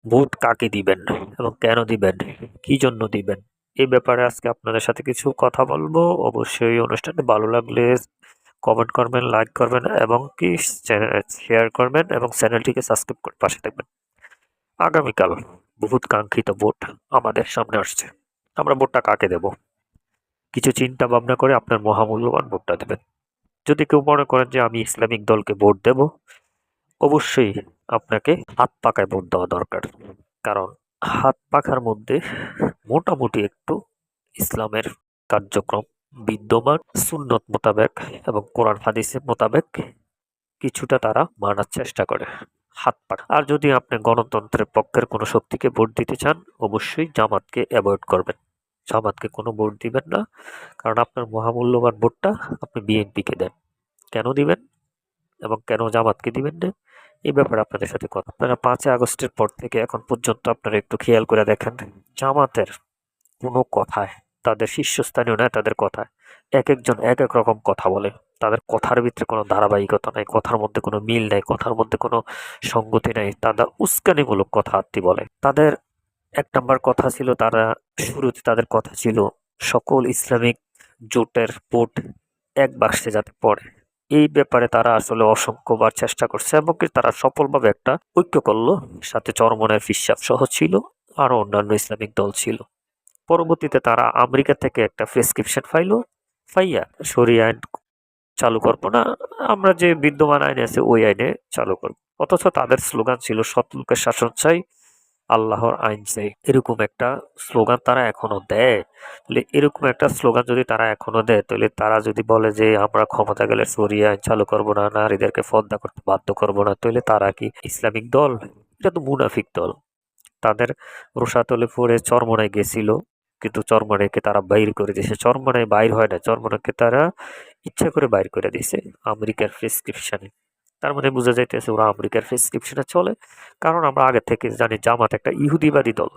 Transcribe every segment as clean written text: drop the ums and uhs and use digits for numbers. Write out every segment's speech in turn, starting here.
Vote কাকে দিবেন এবং কেন দিবেন, কি জন্য দিবেন, এই ব্যাপারে আজকে আপনাদের সাথে কিছু কথা বলবো। অবশ্যই অনুষ্ঠানটি ভালো লাগলে কমেন্ট করবেন, লাইক করবেন এবং কি শেয়ার করবেন এবং চ্যানেলটিকে সাবস্ক্রাইব করে পাশে থাকবেন। আগামীকাল বহুত কাঙ্ক্ষিত ভোট আমাদের সামনে আসছে। আমরা ভোটটা কাকে দেব, কিছু চিন্তা ভাবনা করে আপনার মহামূল্যবান ভোটটা দেবেন। যদি কেউ মনে করেন যে আমি ইসলামিক দলকে ভোট দেব, অবশ্যই আপনাকে হাত পাকায় ভোট দেওয়া দরকার। কারণ হাত পাখার মধ্যে মোটামুটি একটু ইসলামের কার্যক্রম বিদ্যমান, সুন্নত মোতাবেক এবং কোরআন হাদিসের মোতাবেক কিছুটা তারা মানার চেষ্টা করে। হাত পাখা। আর যদি আপনি গণতন্ত্রের পক্ষের কোনো শক্তিকে ভোট দিতে চান, অবশ্যই জামাতকে অ্যাভয়েড করবেন। জামাতকে কোনো ভোট দিবেন না, কারণ আপনার মহামূল্যবান ভোটটা আপনি বিএনপিকে দেন। কেন দিবেন এবং কেন জামাতকে দিবেন না, এই ব্যাপারে আপনাদের সাথে কথা। আপনারা 5ই আগস্টের পর থেকে এখন পর্যন্ত আপনারা একটু খেয়াল করে দেখেন, জামাতের কোনো কথায়, তাদের শীর্ষস্থানীয় নেতাদের কথায় এক একজন এক এক রকম কথা বলে। তাদের কথার ভিতরে কোনো ধারাবাহিকতা নাই, কথার মধ্যে কোনো মিল নাই, কথার মধ্যে কোনো সঙ্গতি নাই। তারা উস্কানিমূলক কথাবার্তা বলে। তাদের 1 নাম্বার কথা ছিল, তারা শুরুতে তাদের কথা ছিল সকল ইসলামিক জোটের ভোট এক বাক্সে যাতে পড়ে। এই ব্যাপারে তারা আসলে অসংখ্যবার চেষ্টা করছে এবং কি তারা সফলভাবে একটা ঐক্য করলো। সাথে চরমনায়ের ফিরসাব সহ ছিল, আরো অন্যান্য ইসলামিক দল ছিল। পরবর্তীতে তারা আমেরিকা থেকে একটা প্রেসক্রিপশন ফাইলও পাইয়া শরিয়া আইন চালু করবো না, আমরা যে বিদ্যমান আইন আছে ওই আইনে চালু করবো। অথচ তাদের স্লোগান ছিল সৎ লোকের শাসন চাই, আল্লাহর আইন চাই। এরকম একটা স্লোগান তারা এখনো দেয়। তাহলে এরকম একটা স্লোগান যদি তারা এখনো দেয়, তাহলে তারা যদি বলে যে আমরা ক্ষমতা গেলে শরিয়া আইন চালু করবো না, নারীদেরকে পর্দা করতে বাধ্য করবো না, তাহলে তারা কি ইসলামিক দল? এটা তো মুনাফিক দল। তাদের রোষাতলে পড়ে চরমনায় গেছিল, কিন্তু চরমনাইকে তারা বাইর করে দিয়েছে। চরমনায় বাইর হয় না, চরমনাইকে তারা ইচ্ছা করে বাইর করে দিয়েছে আমেরিকার প্রেসক্রিপশনে। তার মানে বোঝা যাইতেছে ওরা আমেরিকার প্রেসক্রিপশনে চলে। কারণ আমরা আগে থেকে জানি জামাত একটা ইহুদিবাদী দল।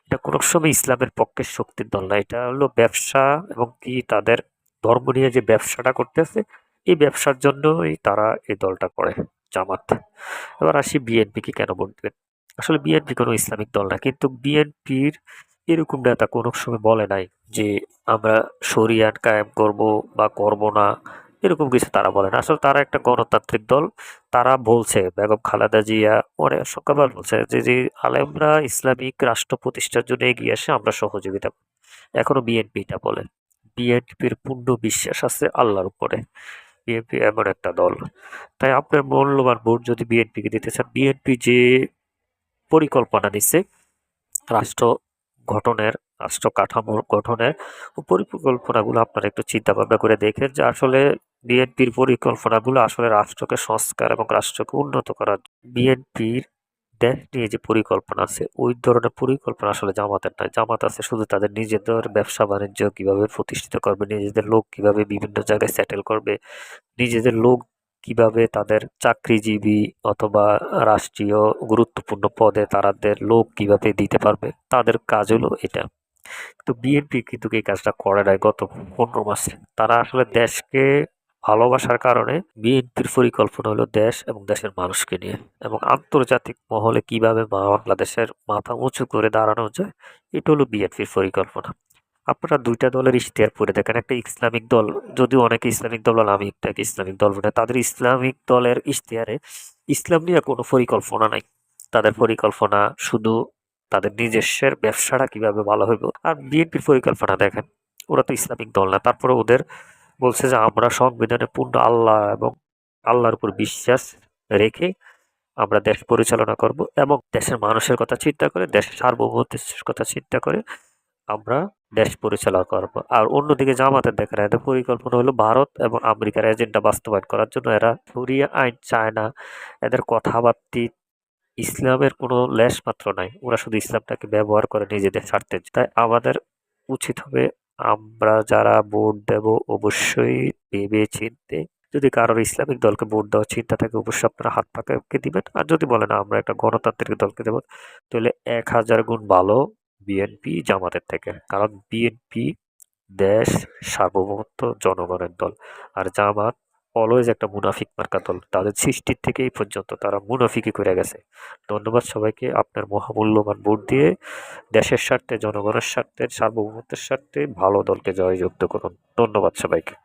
এটা কোনো সময় ইসলামের পক্ষের শক্তির দল না। এটা হলো ব্যবসা এবং কি তাদের ধর্ম নিয়ে যে ব্যবসাটা করতেছে, এই ব্যবসার জন্যই তারা এই দলটা করে, জামাত। এবার আসি বিএনপিকে কেন ভোট দেবেন। আসলে বিএনপি কোনো ইসলামিক দল না, কিন্তু বিএনপির এরকম নেতা কোনো সময় বলে নাই যে আমরা শরিয়াত কায়েম করব বা করব না, এরকম কিছু তারা বলে না। আসলে তারা একটা গণতান্ত্রিক দল। তারা বলছে, বেগম খালেদা জিয়া অনেক সংখ্যাবার বলছে যে যে আলেমরা ইসলামিক রাষ্ট্র প্রতিষ্ঠার জন্য এগিয়ে আসে, আমরা সহযোগিতা করব। এখনো বিএনপি এটা বলে। বিএনপির পূর্ণ বিশ্বাস আছে আল্লাহর উপরে। বিএনপি এমন একটা দল। তাই আপনার মূল্যবান ভোট যদি বিএনপিকে দিতে চান, বিএনপি যে পরিকল্পনা নিচ্ছে রাষ্ট্র গঠনের, রাষ্ট্র কাঠামো গঠনের পরিকল্পনাগুলো আপনারা একটু চিন্তা ভাবনা করে দেখেন যে আসলে বিএনপির পরিকল্পনাগুলো আসলে রাষ্ট্রকে সংস্কার এবং রাষ্ট্রকে উন্নত করার। বিএনপির দেশ নিয়ে যে পরিকল্পনা আছে, ওই ধরনের পরিকল্পনা আসলে জামাতের নয়। জামাত আছে শুধু তাদের নিজেদের ব্যবসা বাণিজ্য কিভাবে প্রতিষ্ঠিত করবে, নিজেদের লোক কিভাবে বিভিন্ন জায়গায় সেটেল করবে, নিজেদের লোক কিভাবে তাদের চাকরিজীবী অথবা রাষ্ট্রীয় গুরুত্বপূর্ণ পদে তাদের লোক কিভাবে দিতে পারবে, তাদের কাজ হলো এটা। তো বিএনপি কিন্তু এই কাজটা করে নাই গত 15 মাসে। তারা আসলে দেশকে ভালোবাসার কারণে বিএনপির পরিকল্পনা হলো দেশ এবং দেশের মানুষকে নিয়ে এবং আন্তর্জাতিক মহলে কিভাবে বাংলাদেশের মাথা উঁচু করে দাঁড়ানো যায়, এটা হলো বিএনপির পরিকল্পনা। আপনারা 2টা দলের ইশতেহার পড়ে দেখেন। একটা ইসলামিক দল, যদিও অনেকে ইসলামিক দল বলে, আমি একটা ইসলামিক দল বলে, তাদের ইসলামিক দলের ইশতেহারে ইসলাম নিয়ে কোনো পরিকল্পনা নাই। তাদের পরিকল্পনা শুধু তাদের নিজস্বের ব্যবসাটা কিভাবে ভালো হইব। আর বিএনপির পরিকল্পনা দেখেন, ওরা তো ইসলামিক দল না, তারপরে ওদের বলছে যে আমরা সংবিধানে পূর্ণ আল্লাহ এবং আল্লাহর উপর বিশ্বাস রেখে আমরা দেশ পরিচালনা করব এবং দেশের মানুষের কথা চিন্তা করে, দেশের সার্বভৌমত্বের কথা চিন্তা করে আমরা দেশ পরিচালনা করব। আর অন্যদিকে জামাতের দেখেন, এদের পরিকল্পনা হলো ভারত এবং আমেরিকার এজেন্ডা বাস্তবায়ন করার জন্য। এরা শরিয়া আইন চায় না। এদের কথাবার্তি ইসলামের কোনো লেশ মাত্র নাই। ওরা শুধু ইসলামটাকে ব্যবহার করে নিজেদের স্বার্থে। তাই আমাদের উচিত হবে, আমরা যারা ভোট দেব অবশ্যই ভেবে চিনতে, যদি কারোর ইসলামিক দলকে ভোট দেওয়ার চিন্তা থাকে অবশ্যই আপনারা হাত পাকাকে দিবেন। আর যদি বলেন আমরা একটা গণতান্ত্রিক দলকে দেবো, তাহলে 1000 গুণ ভালো বিএনপি জামাতের থেকে। কারণ বিএনপি দেশ, সার্বভৌমত্ব, জনগণের দল। আর জামাত অলওয়েজ একটা মুনাফিক মার্কা দল। তাদের সৃষ্টির থেকে এই পর্যন্ত তারা মুনাফিকই করে গেছে। ধন্যবাদ সবাইকে। আপনার মহামূল্যবান ভোট দিয়ে দেশের স্বার্থে, জনগণের স্বার্থে, সার্বভৌমত্বের স্বার্থে ভালো দলকে জয়যুক্ত করুন। ধন্যবাদ সবাইকে।